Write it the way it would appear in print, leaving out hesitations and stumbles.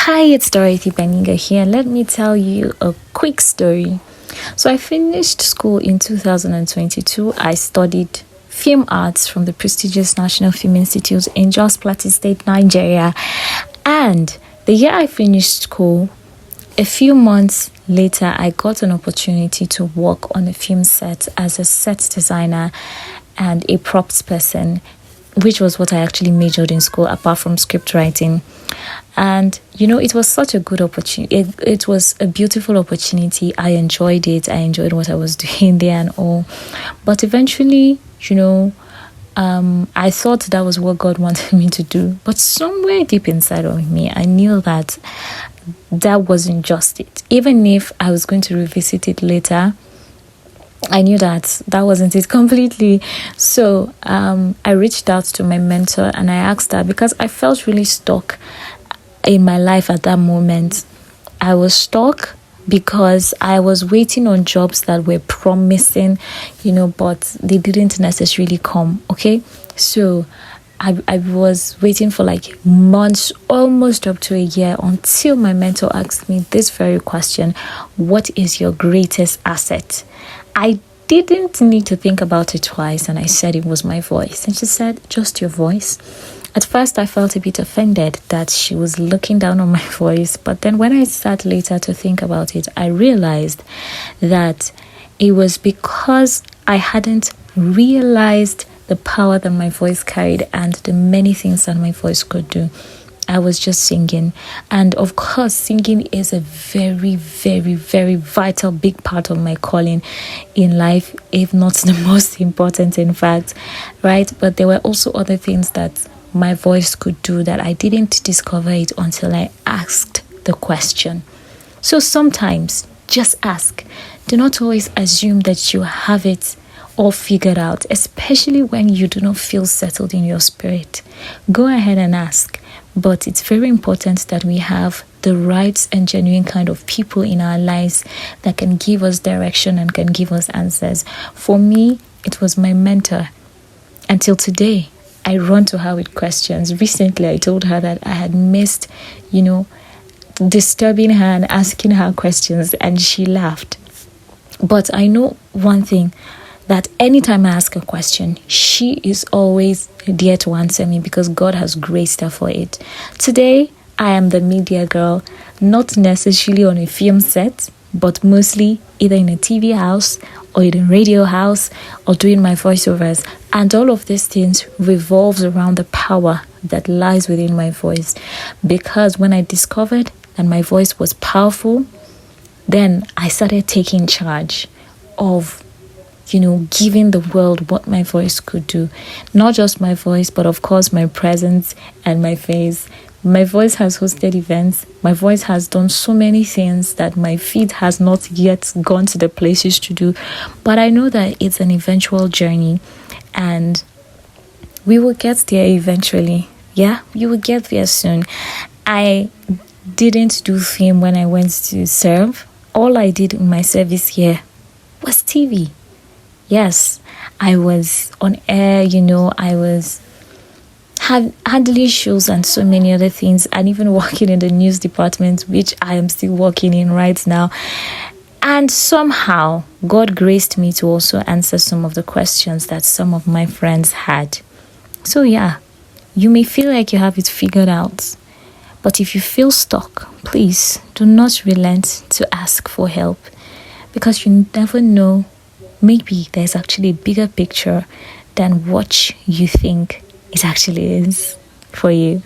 Hi, it's Dorothy Beniga here. Let me tell you a quick story. So I finished school in 2022. I studied film arts from the prestigious National Film Institute in Jos Plateau State, Nigeria. And the year I finished school, a few months later, I got an opportunity to work on a film set as a set designer and a props person, which was what I actually majored in school apart from script writing. And it was such a good opportunity. It was a beautiful opportunity. I enjoyed it. I enjoyed what I was doing there and all. But eventually, I thought that was what God wanted me to do. But somewhere deep inside of me, I knew that wasn't just it. Even if I was going to revisit it later, I knew that wasn't it completely. So I reached out to my mentor and I asked her, because I felt really stuck in my life at that moment. I was stuck because I was waiting on jobs that were promising, but they didn't necessarily come. Okay, so I was waiting for like months, almost up to a year, until my mentor asked me this very question: what is your greatest asset? I didn't need to think about it twice, and I said it was my voice. And she said, just your voice? At first, I felt a bit offended that she was looking down on my voice. But then when I sat later to think about it, I realized that it was because I hadn't realized the power that my voice carried and the many things that my voice could do. I was just singing. And of course, singing is a very, very, very vital, big part of my calling in life, if not the most important, in fact, right? But there were also other things that my voice could do that I didn't discover it until I asked the question. So sometimes just ask. Do not always assume that you have it all figured out, especially when you do not feel settled in your spirit. Go ahead and ask. But it's very important that we have the right and genuine kind of people in our lives that can give us direction and can give us answers. For me, it was my mentor. Until today, I run to her with questions. Recently, I told her that I had missed, disturbing her and asking her questions, and she laughed. But I know one thing, that anytime I ask a question, she is always there to answer me because God has graced her for it. Today, I am the media girl, not necessarily on a film set, but mostly either in a TV house or in a radio house or doing my voiceovers. And all of these things revolves around the power that lies within my voice. Because when I discovered that my voice was powerful, then I started taking charge of giving the world what my voice could do. Not just my voice, but of course my presence and my face. My voice has hosted events. My voice has done so many things that my feet has not yet gone to the places to do. But I know that it's an eventual journey and we will get there eventually. Yeah, we will get there soon. I didn't do film when I went to serve. All I did in my service here was TV. Yes, I was on air, I was handling shows and so many other things, and even working in the news department, which I am still working in right now. And somehow, God graced me to also answer some of the questions that some of my friends had. So yeah, you may feel like you have it figured out, but if you feel stuck, please do not relent to ask for help, because you never know. Maybe there's actually a bigger picture than what you think it actually is for you.